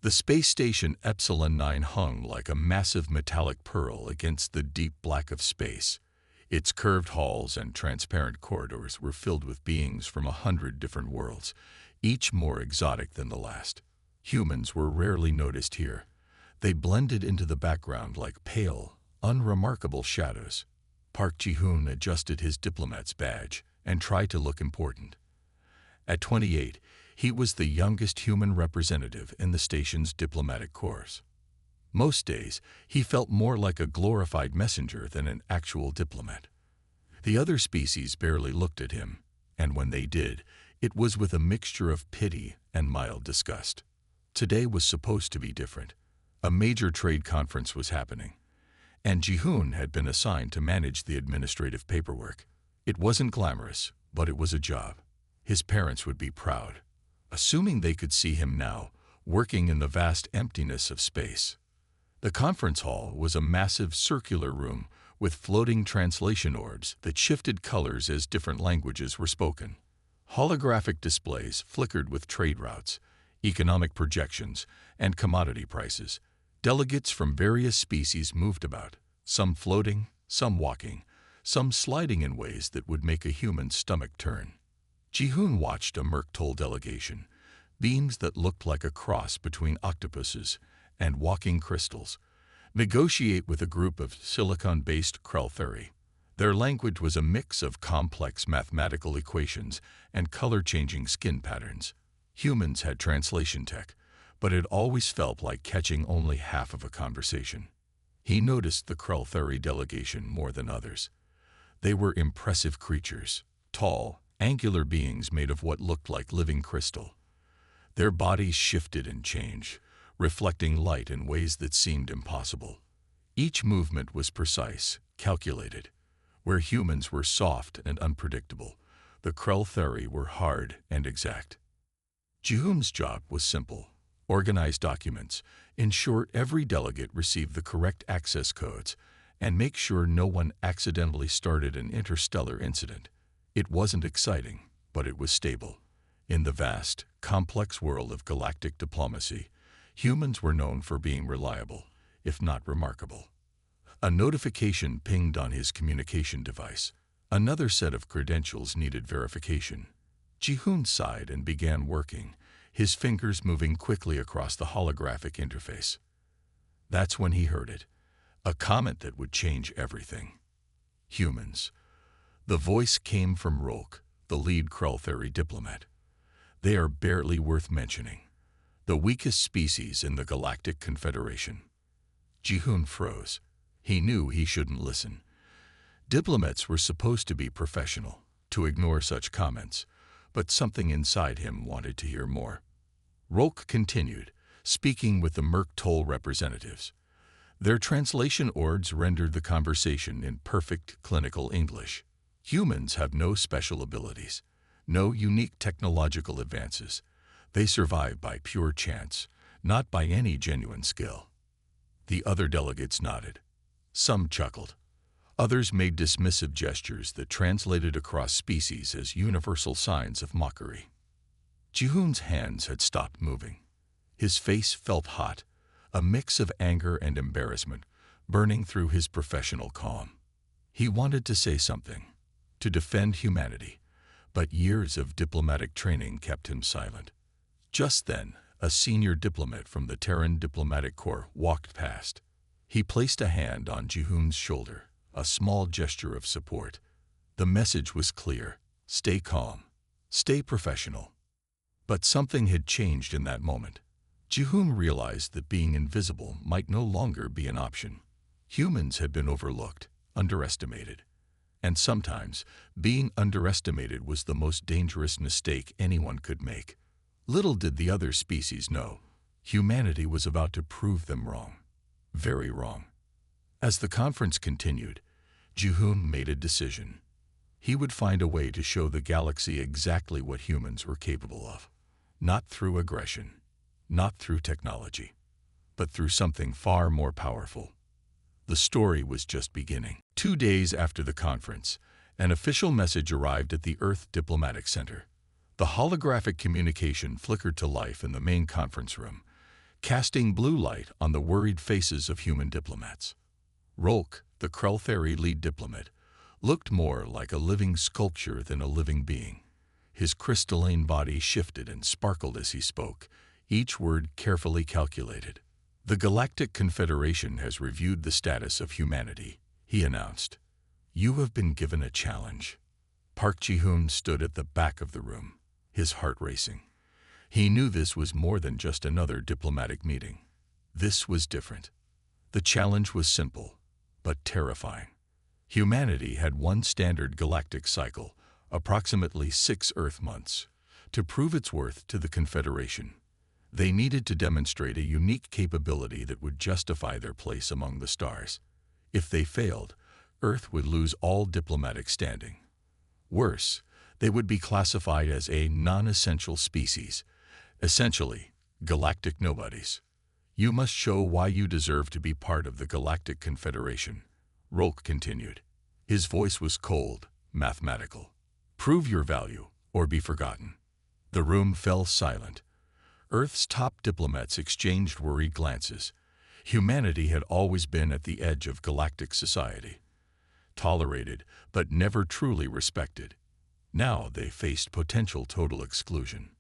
The space station Epsilon 9 hung like a massive metallic pearl against the deep black of space. Its curved halls and transparent corridors were filled with beings from 100 different worlds, each more exotic than the last. Humans were rarely noticed here. They blended into the background like pale, unremarkable shadows. Park Ji-hoon adjusted his diplomat's badge and tried to look important. At 28, he was the youngest human representative in the station's diplomatic corps. Most days, he felt more like a glorified messenger than an actual diplomat. The other species barely looked at him, and when they did, it was with a mixture of pity and mild disgust. Today was supposed to be different. A major trade conference was happening, and Ji-hoon had been assigned to manage the administrative paperwork. It wasn't glamorous, but it was a job. His parents would be proud, assuming they could see him now, working in the vast emptiness of space. The conference hall was a massive circular room with floating translation orbs that shifted colors as different languages were spoken. Holographic displays flickered with trade routes, economic projections, and commodity prices. Delegates from various species moved about, some floating, some walking, some sliding in ways that would make a human's stomach turn. Ji-hoon watched a Merktol delegation, beings that looked like a cross between octopuses and walking crystals, negotiate with a group of silicon-based Krell. Their language was a mix of complex mathematical equations and color-changing skin patterns. Humans had translation tech, but it always felt like catching only half of a conversation. He noticed the Krell delegation more than others. They were impressive creatures, tall, angular beings made of what looked like living crystal. Their bodies shifted and changed, reflecting light in ways that seemed impossible. Each movement was precise, calculated. Where humans were soft and unpredictable, the Krell were hard and exact. Ji-hoon's job was simple: organize documents, ensure every delegate received the correct access codes, and make sure no one accidentally started an interstellar incident. It wasn't exciting, but it was stable. In the vast, complex world of galactic diplomacy, humans were known for being reliable, if not remarkable. A notification pinged on his communication device. Another set of credentials needed verification. Ji-hoon sighed and began working, his fingers moving quickly across the holographic interface. That's when he heard it, a comment that would change everything. Humans. The voice came from Rolk, the lead Krell diplomat. They are barely worth mentioning. The weakest species in the Galactic Confederation. Ji-hoon froze. He knew he shouldn't listen. Diplomats were supposed to be professional, to ignore such comments, but something inside him wanted to hear more. Rolk continued, speaking with the Merktol representatives. Their translation orbs rendered the conversation in perfect clinical English. Humans have no special abilities, no unique technological advances. They survive by pure chance, not by any genuine skill. The other delegates nodded. Some chuckled. Others made dismissive gestures that translated across species as universal signs of mockery. Ji-hoon's hands had stopped moving. His face felt hot, a mix of anger and embarrassment, burning through his professional calm. He wanted to say something, to defend humanity, but years of diplomatic training kept him silent. Just then, a senior diplomat from the Terran Diplomatic Corps walked past. He placed a hand on Ji-hoon's shoulder, a small gesture of support. The message was clear: stay calm, stay professional. But something had changed in that moment. Ji-hoon realized that being invisible might no longer be an option. Humans had been overlooked, underestimated. And sometimes, being underestimated was the most dangerous mistake anyone could make. Little did the other species know, humanity was about to prove them wrong. Very wrong. As the conference continued, Ji-hoon made a decision. He would find a way to show the galaxy exactly what humans were capable of. Not through aggression, not through technology, but through something far more powerful. The story was just beginning. 2 days after the conference, an official message arrived at the Earth Diplomatic Center. The holographic communication flickered to life in the main conference room, casting blue light on the worried faces of human diplomats. Rolk, the Kreltheri lead diplomat, looked more like a living sculpture than a living being. His crystalline body shifted and sparkled as he spoke, each word carefully calculated. "The Galactic Confederation has reviewed the status of humanity," he announced. "You have been given a challenge." Park Ji-hoon stood at the back of the room, his heart racing. He knew this was more than just another diplomatic meeting. This was different. The challenge was simple, but terrifying. Humanity had one standard galactic cycle, approximately 6 Earth months. To prove its worth to the Confederation, they needed to demonstrate a unique capability that would justify their place among the stars. If they failed, Earth would lose all diplomatic standing. Worse, they would be classified as a non-essential species, essentially galactic nobodies. "You must show why you deserve to be part of the Galactic Confederation," Rolk continued. His voice was cold, mathematical. "Prove your value, or be forgotten." The room fell silent. Earth's top diplomats exchanged worried glances. Humanity had always been at the edge of galactic society, tolerated but never truly respected. Now they faced potential total exclusion.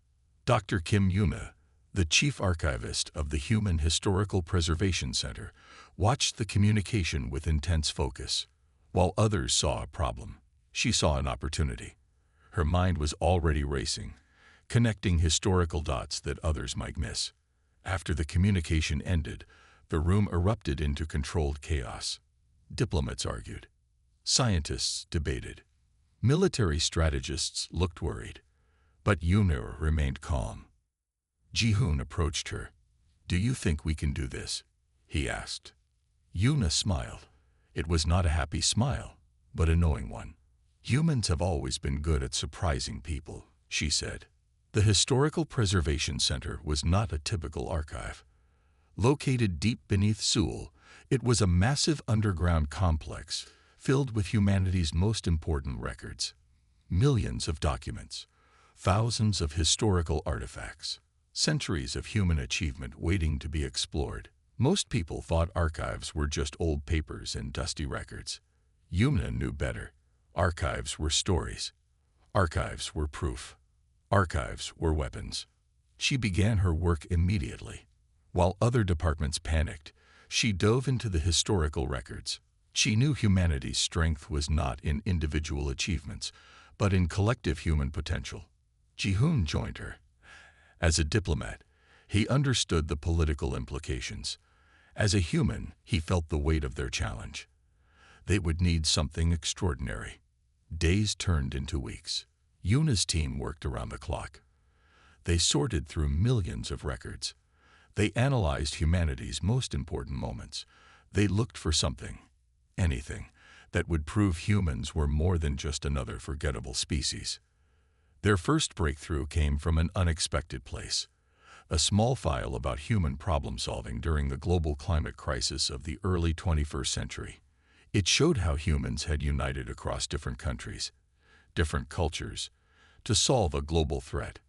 Dr. Kim Yuna, the chief archivist of the Human Historical Preservation Center, watched the communication with intense focus. While others saw a problem, she saw an opportunity. Her mind was already racing, connecting historical dots that others might miss. After the communication ended, the room erupted into controlled chaos. Diplomats argued. Scientists debated. Military strategists looked worried. But Yuna remained calm. Ji-hoon approached her. "Do you think we can do this?" he asked. Yuna smiled. It was not a happy smile, but a knowing one. "Humans have always been good at surprising people," she said. The Historical Preservation Center was not a typical archive. Located deep beneath Seoul, it was a massive underground complex filled with humanity's most important records. Millions of documents, thousands of historical artifacts, centuries of human achievement waiting to be explored. Most people thought archives were just old papers and dusty records. Yuna knew better. Archives were stories. Archives were proof. Archives were weapons. She began her work immediately. While other departments panicked, she dove into the historical records. She knew humanity's strength was not in individual achievements, but in collective human potential. Ji-hoon joined her. As a diplomat, he understood the political implications. As a human, he felt the weight of their challenge. They would need something extraordinary. Days turned into weeks. Yuna's team worked around the clock. They sorted through millions of records. They analyzed humanity's most important moments. They looked for something, anything, that would prove humans were more than just another forgettable species. Their first breakthrough came from an unexpected place. A small file about human problem-solving during the global climate crisis of the early 21st century. It showed how humans had united across different countries, different cultures, to solve a global threat.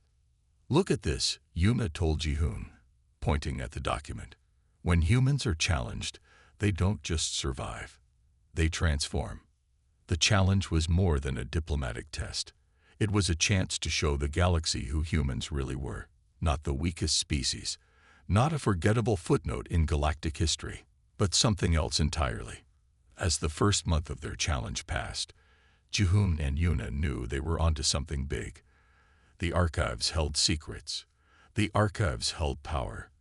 "Look at this," Yuna told Ji-hoon, pointing at the document. "When humans are challenged, they don't just survive. They transform." The challenge was more than a diplomatic test. It was a chance to show the galaxy who humans really were. Not the weakest species, not a forgettable footnote in galactic history, but something else entirely. As the first month of their challenge passed, Ji-hoon and Yuna knew they were onto something big. The archives held secrets. The archives held power.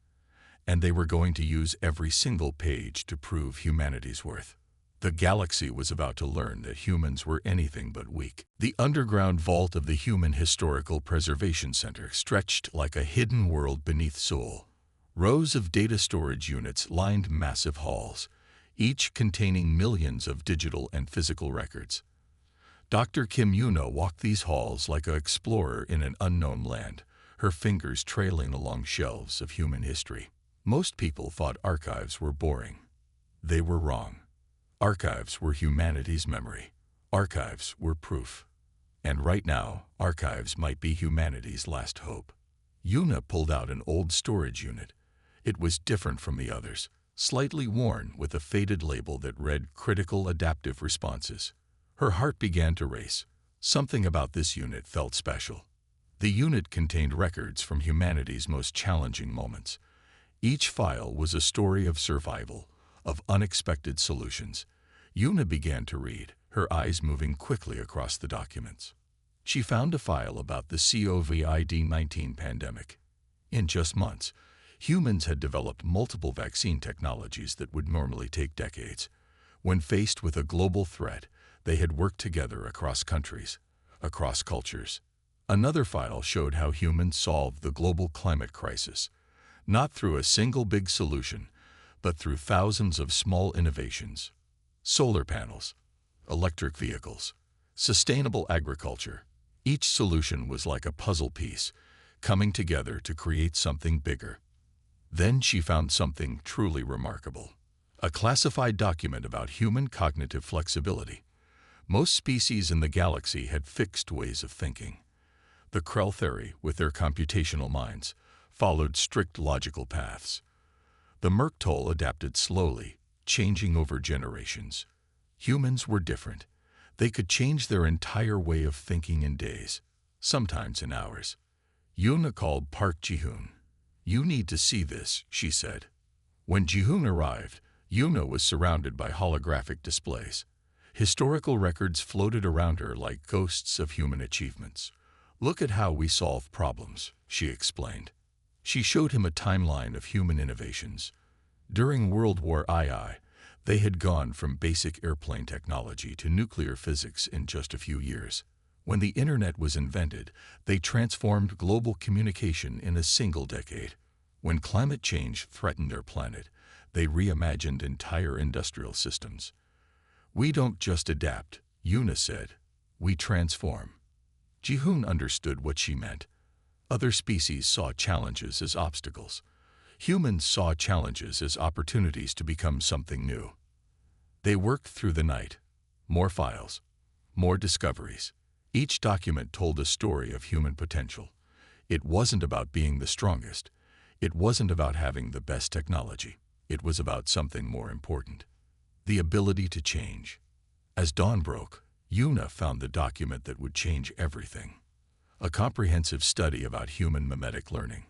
And they were going to use every single page to prove humanity's worth. The galaxy was about to learn that humans were anything but weak. The underground vault of the Human Historical Preservation Center stretched like a hidden world beneath Seoul. Rows of data storage units lined massive halls, each containing millions of digital and physical records. Dr. Kim Yuna walked these halls like an explorer in an unknown land, her fingers trailing along shelves of human history. Most people thought archives were boring. They were wrong. Archives were humanity's memory. Archives were proof. And right now, archives might be humanity's last hope. Yuna pulled out an old storage unit. It was different from the others, slightly worn with a faded label that read Critical Adaptive Responses. Her heart began to race. Something about this unit felt special. The unit contained records from humanity's most challenging moments. Each file was a story of survival, of unexpected solutions. Yuna began to read, her eyes moving quickly across the documents. She found a file about the COVID-19 pandemic. In just months, humans had developed multiple vaccine technologies that would normally take decades. When faced with a global threat, they had worked together across countries, across cultures. Another file showed how humans solved the global climate crisis, not through a single big solution, but through thousands of small innovations. Solar panels, electric vehicles, sustainable agriculture. Each solution was like a puzzle piece, coming together to create something bigger. Then she found something truly remarkable. A classified document about human cognitive flexibility. Most species in the galaxy had fixed ways of thinking. The Krell theory, with their computational minds, followed strict logical paths. The Merktol adapted slowly, changing over generations. Humans were different. They could change their entire way of thinking in days, sometimes in hours. Yuna called Park Ji-hoon. "You need to see this," she said. When Ji-hoon arrived, Yuna was surrounded by holographic displays. Historical records floated around her like ghosts of human achievements. "Look at how we solve problems," she explained. She showed him a timeline of human innovations. During World War II, they had gone from basic airplane technology to nuclear physics in just a few years. When the internet was invented, they transformed global communication in a single decade. When climate change threatened their planet, they reimagined entire industrial systems. "We don't just adapt," Yuna said. "We transform." Ji-hoon understood what she meant. Other species saw challenges as obstacles. Humans saw challenges as opportunities to become something new. They worked through the night. More files, more discoveries. Each document told a story of human potential. It wasn't about being the strongest. It wasn't about having the best technology. It was about something more important: the ability to change. As dawn broke, Yuna found the document that would change everything. A comprehensive study about human mimetic learning.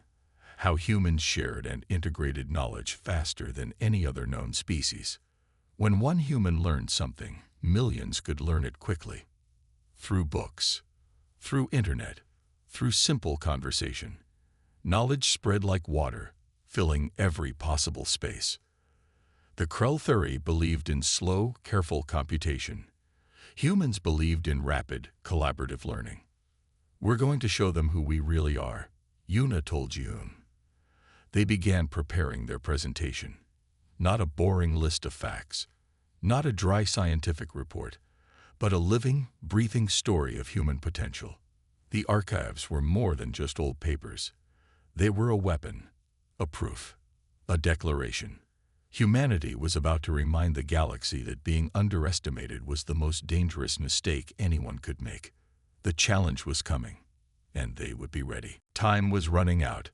How humans shared and integrated knowledge faster than any other known species. When one human learned something, millions could learn it quickly. Through books, through internet, through simple conversation. Knowledge spread like water, filling every possible space. The Krell theory believed in slow, careful computation. Humans believed in rapid, collaborative learning. "We're going to show them who we really are," Yuna told Ji-hoon. They began preparing their presentation. Not a boring list of facts, not a dry scientific report, but a living, breathing story of human potential. The archives were more than just old papers. They were a weapon, a proof, a declaration. Humanity was about to remind the galaxy that being underestimated was the most dangerous mistake anyone could make. The challenge was coming, and they would be ready. Time was running out.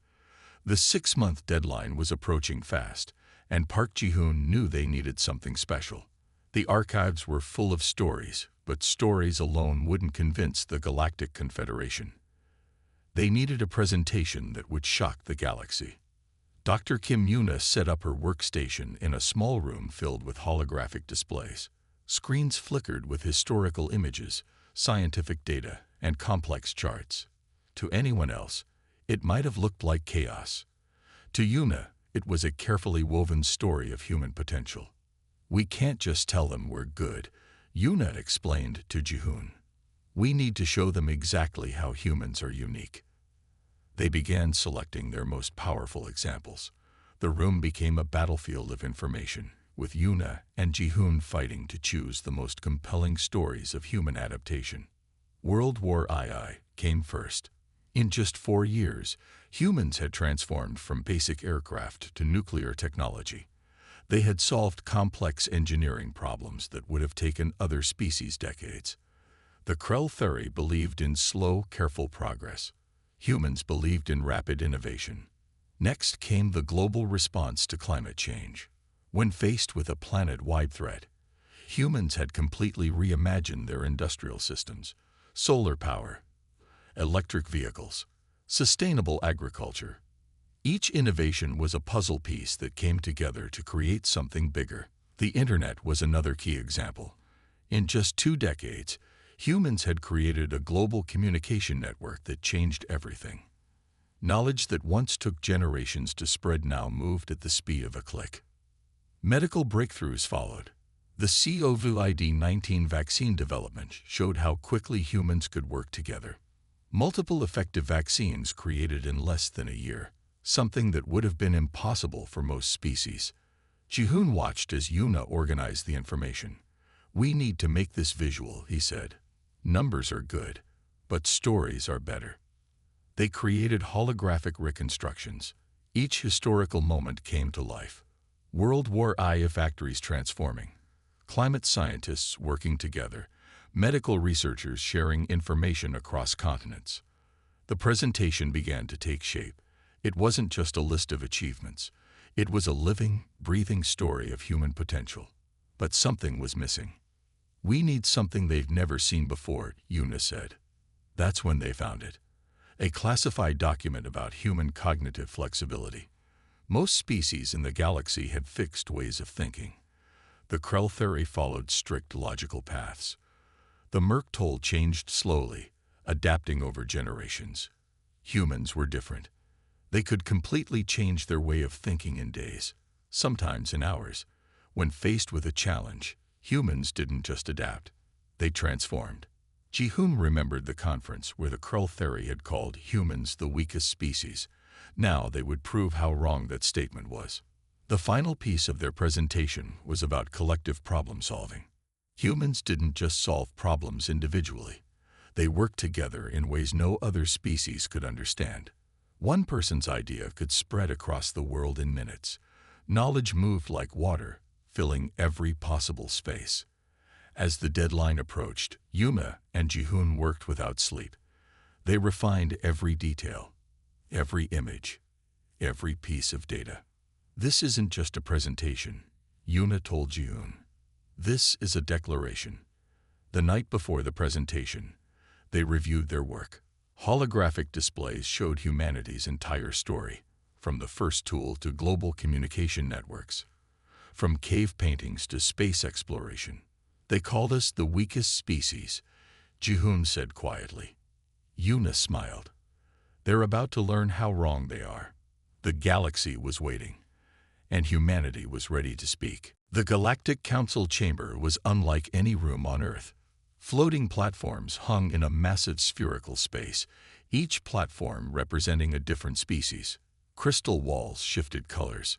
The 6-month deadline was approaching fast, and Park Ji-hoon knew they needed something special. The archives were full of stories, but stories alone wouldn't convince the Galactic Confederation. They needed a presentation that would shock the galaxy. Dr. Kim Yuna set up her workstation in a small room filled with holographic displays. Screens flickered with historical images, scientific data, and complex charts. To anyone else, it might have looked like chaos. To Yuna, it was a carefully woven story of human potential. "We can't just tell them we're good," Yuna explained to Ji-hoon. "We need to show them exactly how humans are unique." They began selecting their most powerful examples. The room became a battlefield of information, with Yuna and Ji-hoon fighting to choose the most compelling stories of human adaptation. World War II came first. In just 4 years, humans had transformed from basic aircraft to nuclear technology. They had solved complex engineering problems that would have taken other species decades. The Krell theory believed in slow, careful progress. Humans believed in rapid innovation. Next came the global response to climate change. When faced with a planet-wide threat, humans had completely reimagined their industrial systems: solar power, electric vehicles, sustainable agriculture. Each innovation was a puzzle piece that came together to create something bigger. The internet was another key example. In just 2 decades, humans had created a global communication network that changed everything. Knowledge that once took generations to spread now moved at the speed of a click. Medical breakthroughs followed. The COVID-19 vaccine development showed how quickly humans could work together. Multiple effective vaccines created in less than a year, something that would have been impossible for most species. Ji-hoon watched as Yuna organized the information. "We need to make this visual," he said. "Numbers are good, but stories are better." They created holographic reconstructions. Each historical moment came to life. World War I factories transforming, climate scientists working together, medical researchers sharing information across continents. The presentation began to take shape. It wasn't just a list of achievements. It was a living, breathing story of human potential. But something was missing. "We need something they've never seen before," Yuna said. That's when they found it. A classified document about human cognitive flexibility. Most species in the galaxy had fixed ways of thinking. The Krell theory followed strict logical paths. The Merktol changed slowly, adapting over generations. Humans were different. They could completely change their way of thinking in days, sometimes in hours. When faced with a challenge, humans didn't just adapt, they transformed. Ji-hoon remembered the conference where the Krell theory had called humans the weakest species. Now they would prove how wrong that statement was. The final piece of their presentation was about collective problem solving. Humans didn't just solve problems individually. They worked together in ways no other species could understand. One person's idea could spread across the world in minutes. Knowledge moved like water, filling every possible space. As the deadline approached, Yuna and Ji-hoon worked without sleep. They refined every detail, every image, every piece of data. "This isn't just a presentation," Yuna told Ji-hoon. "This is a declaration." The night before the presentation, they reviewed their work. Holographic displays showed humanity's entire story, from the first tool to global communication networks, from cave paintings to space exploration. "They called us the weakest species," Ji-hoon said quietly. Yuna smiled. "They're about to learn how wrong they are." The galaxy was waiting, and humanity was ready to speak. The Galactic Council chamber was unlike any room on Earth. Floating platforms hung in a massive spherical space, each platform representing a different species. Crystal walls shifted colors.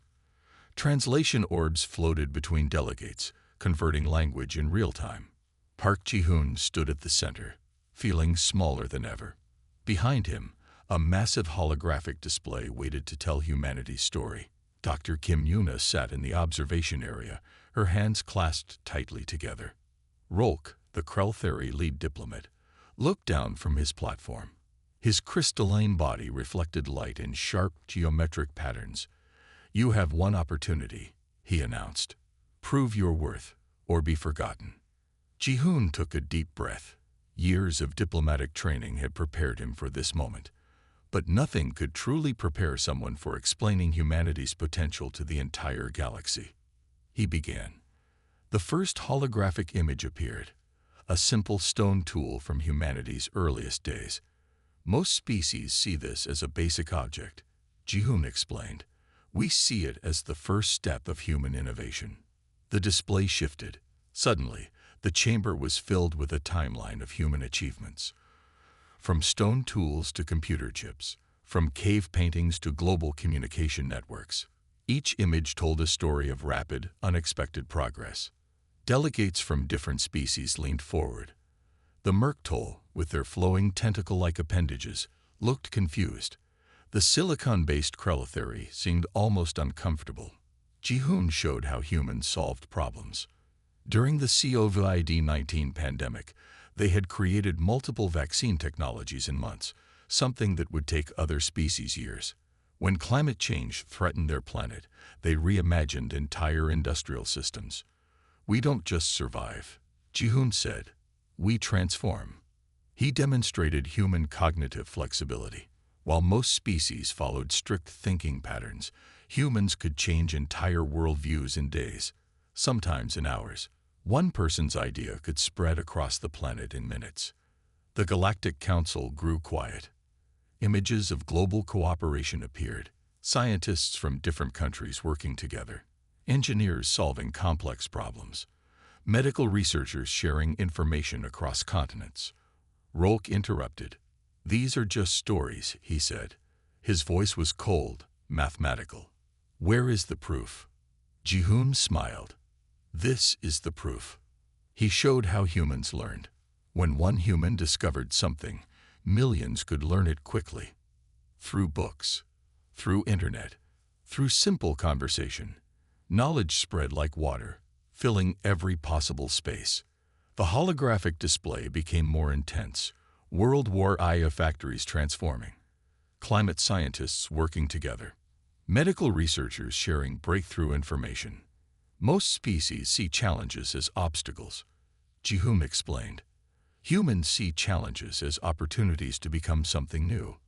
Translation orbs floated between delegates, converting language in real time. Park Ji-hoon stood at the center, feeling smaller than ever. Behind him, a massive holographic display waited to tell humanity's story. Dr. Kim Yuna sat in the observation area, her hands clasped tightly together. Rolk, the Krell theory lead diplomat, looked down from his platform. His crystalline body reflected light in sharp geometric patterns. "You have one opportunity," he announced. "Prove your worth, or be forgotten." Ji-hoon took a deep breath. Years of diplomatic training had prepared him for this moment. But nothing could truly prepare someone for explaining humanity's potential to the entire galaxy. He began. The first holographic image appeared, a simple stone tool from humanity's earliest days. "Most species see this as a basic object," Ji-hoon explained. "We see it as the first step of human innovation." The display shifted. Suddenly, the chamber was filled with a timeline of human achievements. From stone tools to computer chips, from cave paintings to global communication networks, each image told a story of rapid, unexpected progress. Delegates from different species leaned forward. The Merktol, with their flowing tentacle-like appendages, looked confused. The silicon-based Krell theory seemed almost uncomfortable. Ji-hoon showed how humans solved problems. During the COVID-19 pandemic, they had created multiple vaccine technologies in months, something that would take other species years. When climate change threatened their planet, they reimagined entire industrial systems. "We don't just survive," Ji-hoon said. "We transform." He demonstrated human cognitive flexibility. While most species followed strict thinking patterns, humans could change entire worldviews in days, sometimes in hours. One person's idea could spread across the planet in minutes. The Galactic Council grew quiet. Images of global cooperation appeared, scientists from different countries working together, engineers solving complex problems, medical researchers sharing information across continents. Rolk interrupted. "These are just stories," he said. His voice was cold, mathematical. "Where is the proof?" Ji-hoon smiled. "This is the proof." He showed how humans learned. When one human discovered something, millions could learn it quickly. Through books, through internet, through simple conversation. Knowledge spread like water, filling every possible space. The holographic display became more intense. World War I factories transforming. Climate scientists working together. Medical researchers sharing breakthrough information. Most species see challenges as obstacles. Ji-hoon explained. Humans see challenges as opportunities to become something new.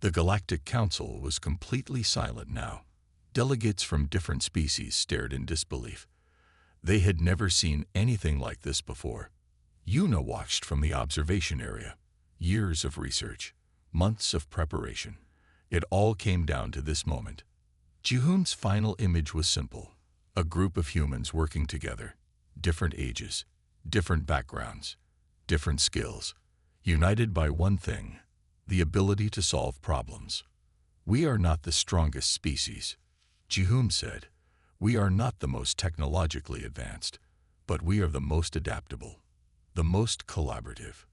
The Galactic Council was completely silent now. Delegates from different species stared in disbelief. They had never seen anything like this before. Yuna watched from the observation area. Years of research, months of preparation. It all came down to this moment. Ji-hoon's final image was simple. A group of humans working together. Different ages, different backgrounds, different skills, united by one thing, the ability to solve problems. "We are not the strongest species," Ji-hoon said. "We are not the most technologically advanced, but we are the most adaptable, the most collaborative."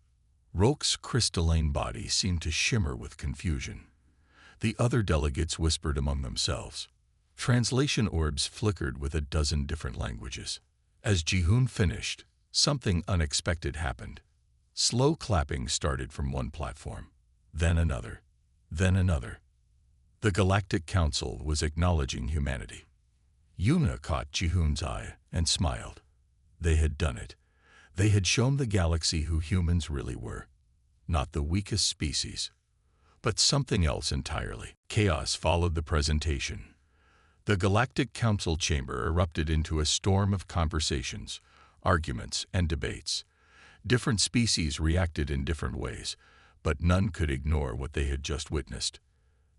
Rolk's crystalline body seemed to shimmer with confusion. The other delegates whispered among themselves. Translation orbs flickered with a dozen different languages. As Ji-hoon finished, something unexpected happened. Slow clapping started from one platform, then another, then another. The Galactic Council was acknowledging humanity. Yuna caught Ji-hoon's eye and smiled. They had done it. They had shown the galaxy who humans really were. Not the weakest species, but something else entirely. Chaos followed the presentation. The Galactic Council chamber erupted into a storm of conversations, arguments, and debates. Different species reacted in different ways, but none could ignore what they had just witnessed.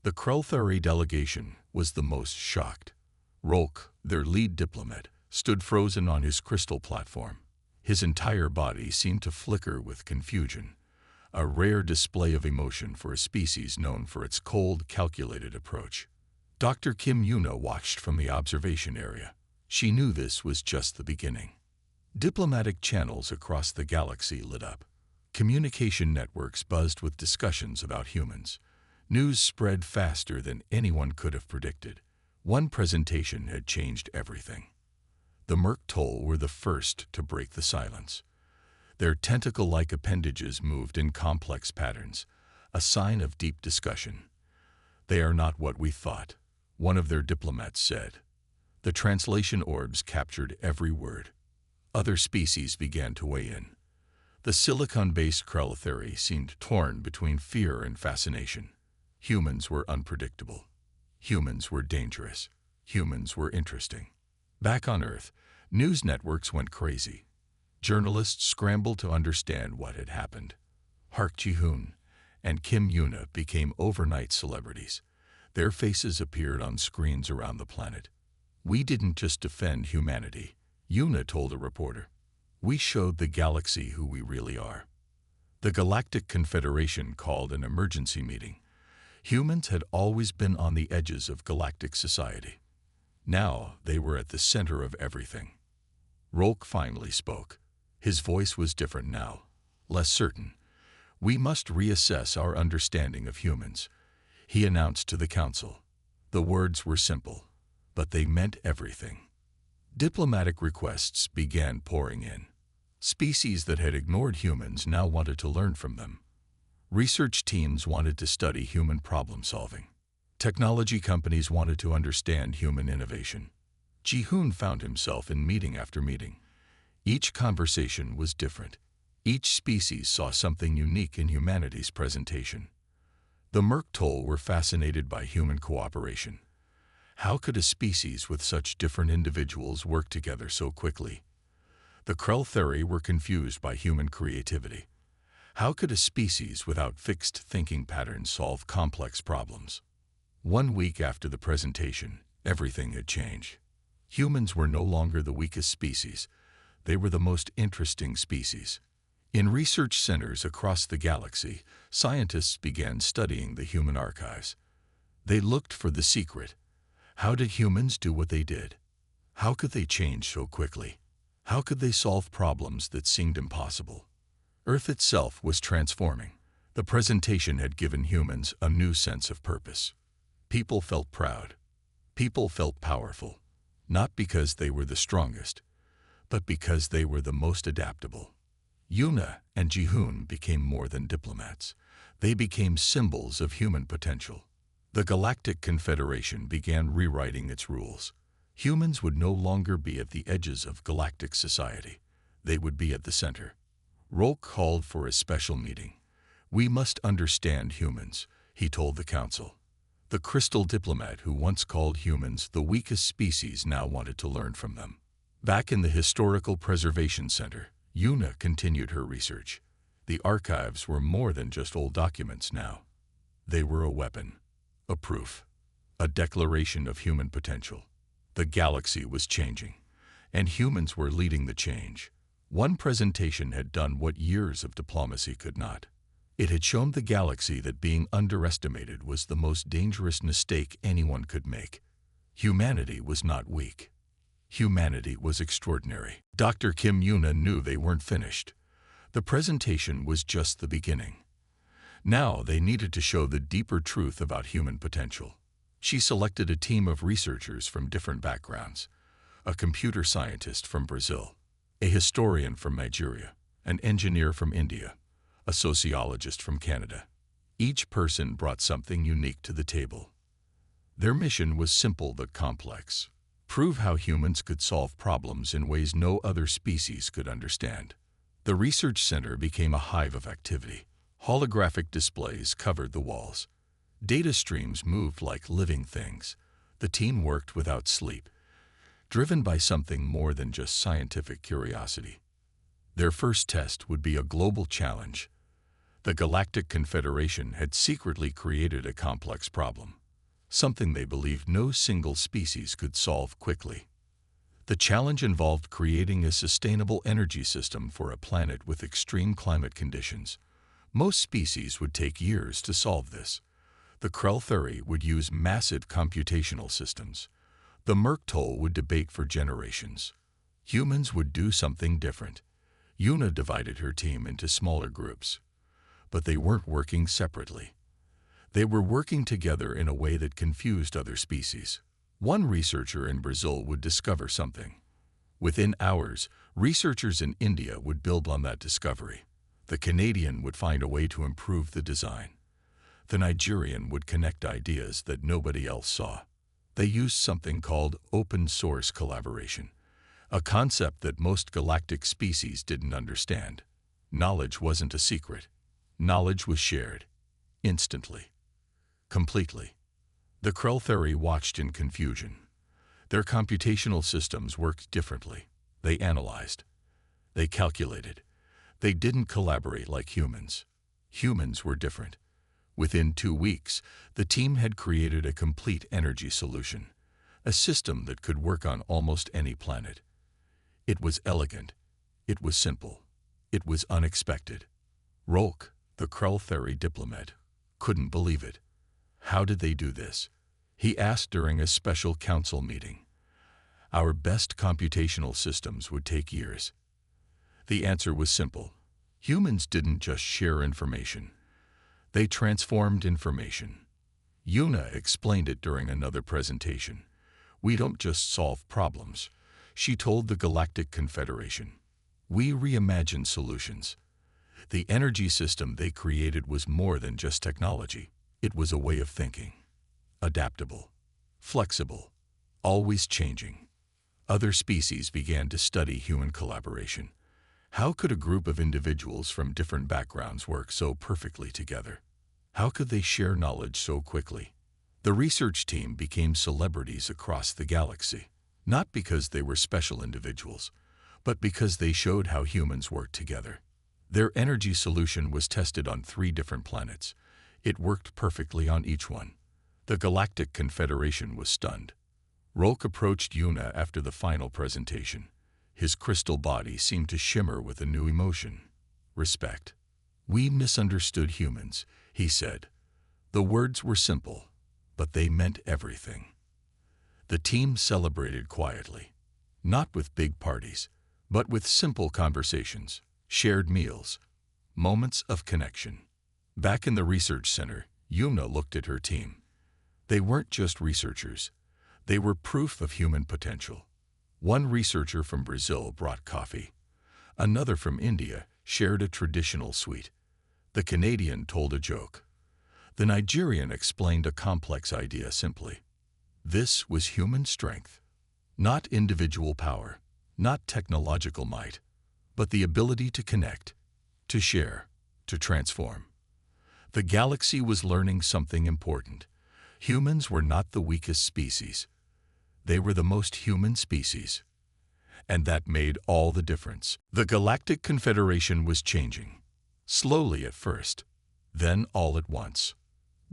The Krelthari delegation was the most shocked. Rolk, their lead diplomat, stood frozen on his crystal platform. His entire body seemed to flicker with confusion, a rare display of emotion for a species known for its cold, calculated approach. Dr. Kim Yuna watched from the observation area. She knew this was just the beginning. Diplomatic channels across the galaxy lit up. Communication networks buzzed with discussions about humans. News spread faster than anyone could have predicted. One presentation had changed everything. The Merc-Toll were the first to break the silence. Their tentacle-like appendages moved in complex patterns, a sign of deep discussion. "They are not what we thought," one of their diplomats said. The translation orbs captured every word. Other species began to weigh in. The silicon-based Krelthari seemed torn between fear and fascination. Humans were unpredictable. Humans were dangerous. Humans were interesting. Back on Earth, news networks went crazy. Journalists scrambled to understand what had happened. Park Ji-hoon and Kim Yuna became overnight celebrities. Their faces appeared on screens around the planet. "We didn't just defend humanity," Yuna told a reporter. "We showed the galaxy who we really are." The Galactic Confederation called an emergency meeting. Humans had always been on the edges of galactic society. Now they were at the center of everything. Rolk finally spoke. His voice was different now, less certain. "We must reassess our understanding of humans," he announced to the council. The words were simple, but they meant everything. Diplomatic requests began pouring in. Species that had ignored humans now wanted to learn from them. Research teams wanted to study human problem-solving. Technology companies wanted to understand human innovation. Ji-hoon found himself in meeting after meeting. Each conversation was different. Each species saw something unique in humanity's presentation. The Merktol were fascinated by human cooperation. How could a species with such different individuals work together so quickly? The Krell were confused by human creativity. How could a species without fixed thinking patterns solve complex problems? 1 week after the presentation, everything had changed. Humans were no longer the weakest species. They were the most interesting species. In research centers across the galaxy, scientists began studying the human archives. They looked for the secret. How did humans do what they did? How could they change so quickly? How could they solve problems that seemed impossible? Earth itself was transforming. The presentation had given humans a new sense of purpose. People felt proud. People felt powerful, not because they were the strongest, but because they were the most adaptable. Yuna and Ji-hoon became more than diplomats. They became symbols of human potential. The Galactic Confederation began rewriting its rules. Humans would no longer be at the edges of galactic society. They would be at the center. Rolk called for a special meeting. "We must understand humans," he told the council. The crystal diplomat who once called humans the weakest species now wanted to learn from them. Back in the Historical Preservation Center, Yuna continued her research. The archives were more than just old documents now. They were a weapon, a proof, a declaration of human potential. The galaxy was changing, and humans were leading the change. One presentation had done what years of diplomacy could not. It had shown the galaxy that being underestimated was the most dangerous mistake anyone could make. Humanity was not weak. Humanity was extraordinary. Dr. Kim Yuna knew they weren't finished. The presentation was just the beginning. Now they needed to show the deeper truth about human potential. She selected a team of researchers from different backgrounds: a computer scientist from Brazil, a historian from Nigeria, an engineer from India, a sociologist from Canada. Each person brought something unique to the table. Their mission was simple but complex: prove how humans could solve problems in ways no other species could understand. The research center became a hive of activity. Holographic displays covered the walls. Data streams moved like living things. The team worked without sleep, driven by something more than just scientific curiosity. Their first test would be a global challenge. The Galactic Confederation had secretly created a complex problem, something they believed no single species could solve quickly. The challenge involved creating a sustainable energy system for a planet with extreme climate conditions. Most species would take years to solve this. The Krell would use massive computational systems. The Merktol would debate for generations. Humans would do something different. Yuna divided her team into smaller groups. But they weren't working separately. They were working together in a way that confused other species. One researcher in Brazil would discover something. Within hours, researchers in India would build on that discovery. The Canadian would find a way to improve the design. The Nigerian would connect ideas that nobody else saw. They used something called open source collaboration, a concept that most galactic species didn't understand. Knowledge wasn't a secret. Knowledge was shared. Instantly. Completely. The Krell watched in confusion. Their computational systems worked differently. They analyzed. They calculated. They didn't collaborate like humans. Humans were different. Within 2 weeks, the team had created a complete energy solution, a system that could work on almost any planet. It was elegant. It was simple. It was unexpected. Rolk, the Krell diplomat, couldn't believe it. How did they do this? He asked during a special council meeting. Our best computational systems would take years. The answer was simple. Humans didn't just share information. They transformed information. Yuna explained it during another presentation. We don't just solve problems, she told the Galactic Confederation. We reimagine solutions. The energy system they created was more than just technology. It was a way of thinking. adaptable, flexible, always changing. Other species began to study human collaboration. How could a group of individuals from different backgrounds work so perfectly together? How could they share knowledge so quickly? The research team became celebrities across the galaxy, not because they were special individuals, but because they showed how humans work together. Their energy solution was tested on 3 different planets. It worked perfectly on each one. The Galactic Confederation was stunned. Rolk approached Yuna after the final presentation. His crystal body seemed to shimmer with a new emotion: respect. "We misunderstood humans," he said. The words were simple, but they meant everything. The team celebrated quietly, not with big parties, but with simple conversations, shared meals, moments of connection. Back in the research center, Yuna looked at her team. They weren't just researchers. They were proof of human potential. One researcher from Brazil brought coffee. Another from India shared a traditional sweet. The Canadian told a joke. The Nigerian explained a complex idea simply. This was human strength. Not individual power, not technological might, but the ability to connect, to share, to transform. The galaxy was learning something important. Humans were not the weakest species. They were the most human species. And that made all the difference. The Galactic Confederation was changing. Slowly at first, then all at once.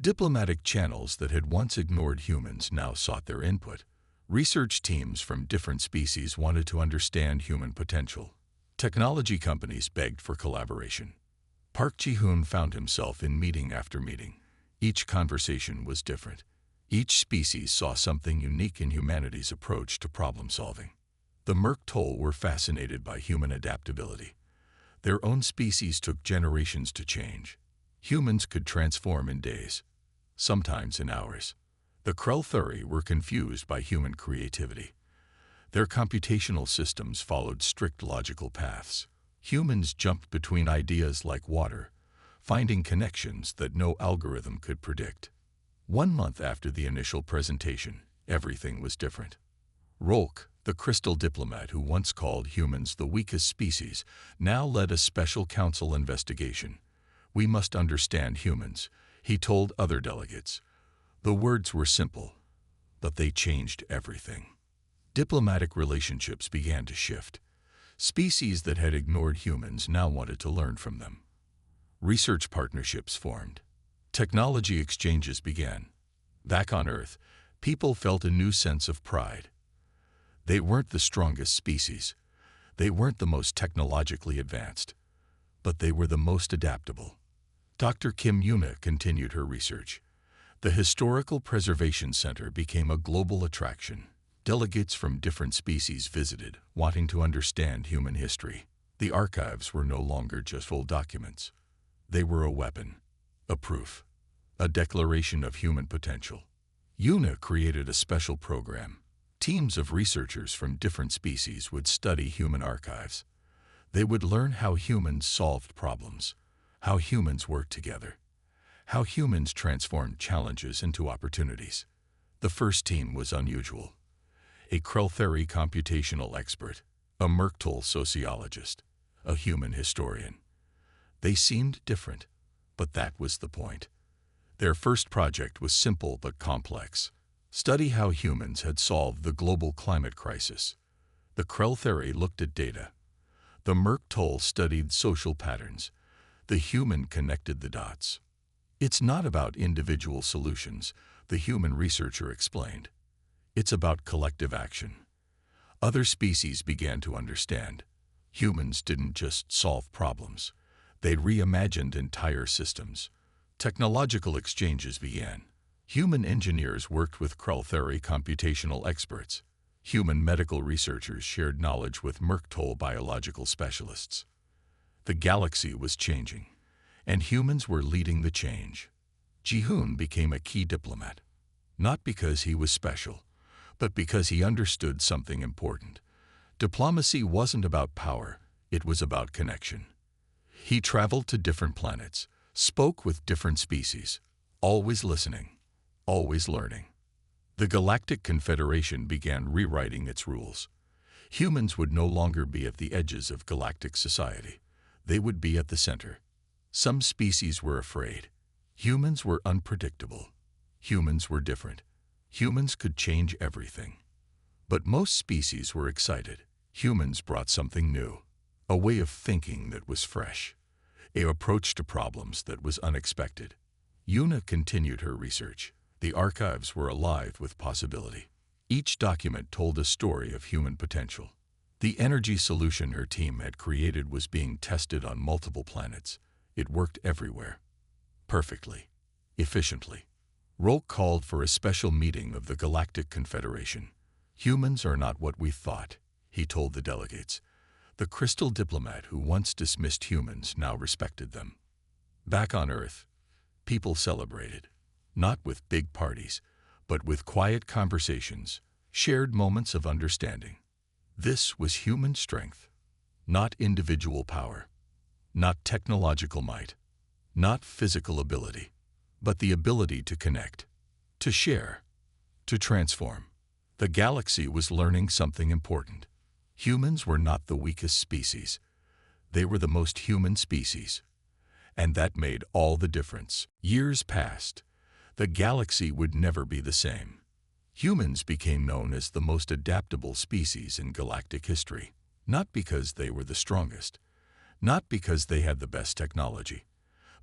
Diplomatic channels that had once ignored humans now sought their input. Research teams from different species wanted to understand human potential. Technology companies begged for collaboration. Park Ji-hoon found himself in meeting after meeting. Each conversation was different. Each species saw something unique in humanity's approach to problem-solving. The Merc-Toll were fascinated by human adaptability. Their own species took generations to change. Humans could transform in days, sometimes in hours. The Krell-Thuri were confused by human creativity. Their computational systems followed strict logical paths. Humans jumped between ideas like water, finding connections that no algorithm could predict. 1 month after the initial presentation, everything was different. Rolk, the crystal diplomat who once called humans the weakest species, now led a special council investigation. "We must understand humans," he told other delegates. The words were simple, but they changed everything. Diplomatic relationships began to shift. Species that had ignored humans now wanted to learn from them. Research partnerships formed. Technology exchanges began. Back on Earth, people felt a new sense of pride. They weren't the strongest species. They weren't the most technologically advanced. But they were the most adaptable. Dr. Kim Yuna continued her research. The Historical Preservation Center became a global attraction. Delegates from different species visited, wanting to understand human history. The archives were no longer just old documents. They were a weapon, a proof, a declaration of human potential. Yuna created a special program. Teams of researchers from different species would study human archives. They would learn how humans solved problems, how humans worked together, how humans transformed challenges into opportunities. The first team was unusual. A Krell-Thuri computational expert, a Merc-Toll sociologist, a human historian. They seemed different, but that was the point. Their first project was simple but complex. Study how humans had solved the global climate crisis. The Krell-Thuri looked at data. The Merc-Toll studied social patterns. The human connected the dots. "It's not about individual solutions," the human researcher explained. "It's about collective action." Other species began to understand. Humans didn't just solve problems. They reimagined entire systems. Technological exchanges began. Human engineers worked with Krell-Thuri computational experts. Human medical researchers shared knowledge with Merc-Toll biological specialists. The galaxy was changing, and humans were leading the change. Ji-hoon became a key diplomat, not because he was special, but because he understood something important. Diplomacy wasn't about power, it was about connection. He traveled to different planets, spoke with different species, always listening, always learning. The Galactic Confederation began rewriting its rules. Humans would no longer be at the edges of galactic society. They would be at the center. Some species were afraid. Humans were unpredictable. Humans were different. Humans could change everything. But most species were excited. Humans brought something new, a way of thinking that was fresh, an approach to problems that was unexpected. Una continued her research. The archives were alive with possibility. Each document told a story of human potential. The energy solution her team had created was being tested on multiple planets. It worked everywhere. Perfectly. Efficiently. Rolk called for a special meeting of the Galactic Confederation. Humans are not what we thought, he told the delegates. The crystal diplomat who once dismissed humans now respected them. Back on Earth, people celebrated. Not with big parties, but with quiet conversations, shared moments of understanding. This was human strength, not individual power, not technological might, not physical ability, but the ability to connect, to share, to transform. The galaxy was learning something important. Humans were not the weakest species. They were the most human species. And that made all the difference. Years passed. The galaxy would never be the same. Humans became known as the most adaptable species in galactic history, not because they were the strongest, not because they had the best technology,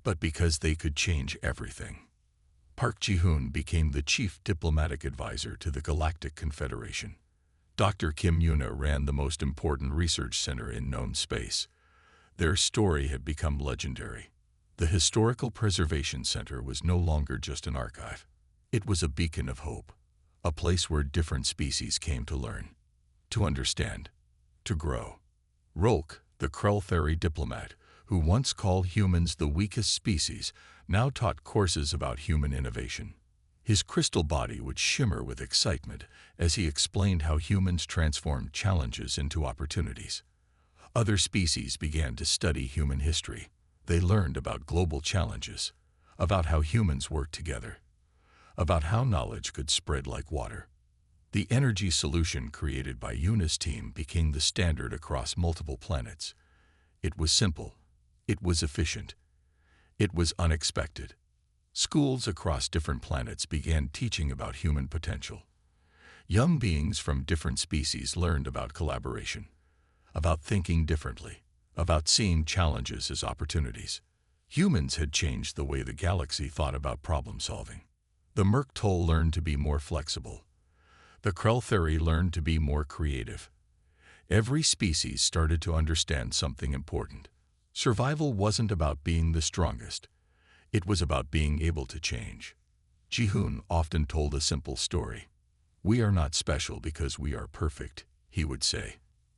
but because they could change everything. Park Ji-hoon became the chief diplomatic advisor to the Galactic Confederation. Dr. Kim Yuna ran the most important research center in known space. Their story had become legendary. The Historical Preservation Center was no longer just an archive. It was a beacon of hope, a place where different species came to learn, to understand, to grow. Rolk, the Krell diplomat, who once called humans the weakest species, now taught courses about human innovation. His crystal body would shimmer with excitement as he explained how humans transformed challenges into opportunities. Other species began to study human history. They learned about global challenges, about how humans work together, about how knowledge could spread like water. The energy solution created by Yuna's team became the standard across multiple planets. It was simple. It was efficient. It was unexpected. Schools across different planets began teaching about human potential. Young beings from different species learned about collaboration, about thinking differently, about seeing challenges as opportunities. Humans had changed the way the galaxy thought about problem solving. The Merktol learned to be more flexible. The Krell learned to be more creative. Every species started to understand something important. Survival wasn't about being the strongest. It was about being able to change. Ji-hoon often told a simple story. "We are not special because we are perfect," he would say.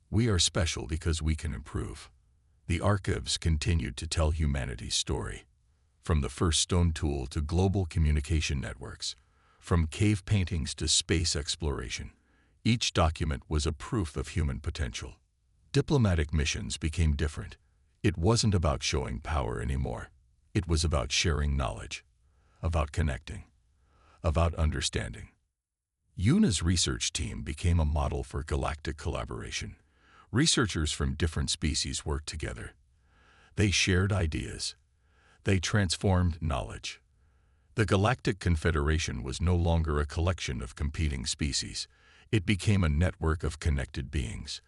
"We are special because we can improve." The archives continued to tell humanity's story. From the first stone tool to global communication networks, from cave paintings to space exploration, each document was a proof of human potential. Diplomatic missions became different. It wasn't about showing power anymore. It was about sharing knowledge, about connecting, about understanding. Yuna's research team became a model for galactic collaboration. Researchers from different species worked together. They shared ideas. They transformed knowledge. The Galactic Confederation was no longer a collection of competing species. It became a network of connected beings,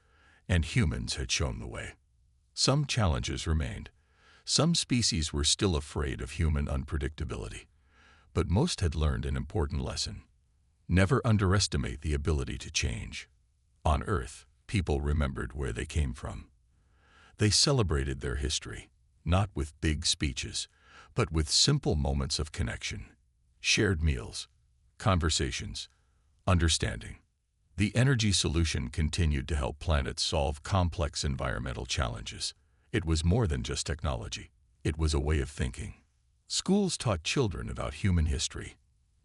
and humans had shown the way. Some challenges remained. Some species were still afraid of human unpredictability, but most had learned an important lesson. Never underestimate the ability to change. On Earth, people remembered where they came from. They celebrated their history, not with big speeches, but with simple moments of connection, shared meals, conversations, understanding. The energy solution continued to help planets solve complex environmental challenges. It was more than just technology. It was a way of thinking. Schools taught children about human history,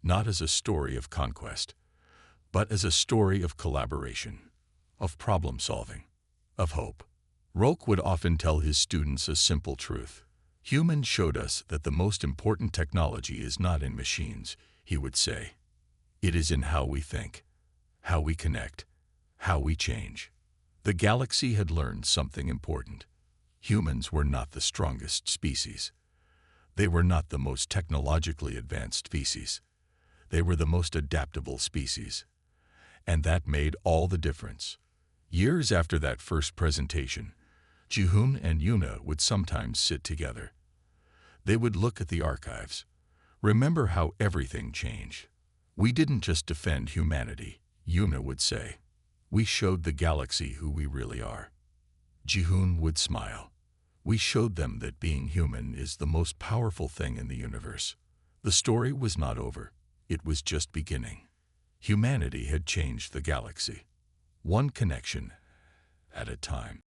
not as a story of conquest, but as a story of collaboration, of problem solving, of hope. Rolk would often tell his students a simple truth. Humans showed us that the most important technology is not in machines. he would say. It is in how we think, how we connect, how we change. The galaxy had learned something important. Humans were not the strongest species. They were not the most technologically advanced species. They were the most adaptable species. And that made all the difference. Years after that first presentation, Ji-hoon and Yuna would sometimes sit together. They would look at the archives. Remember how everything changed. We didn't just defend humanity, Yuna would say. We showed the galaxy who we really are. Ji-hoon would smile. We showed them that being human is the most powerful thing in the universe. The story was not over. It was just beginning. Humanity had changed the galaxy, one connection at a time.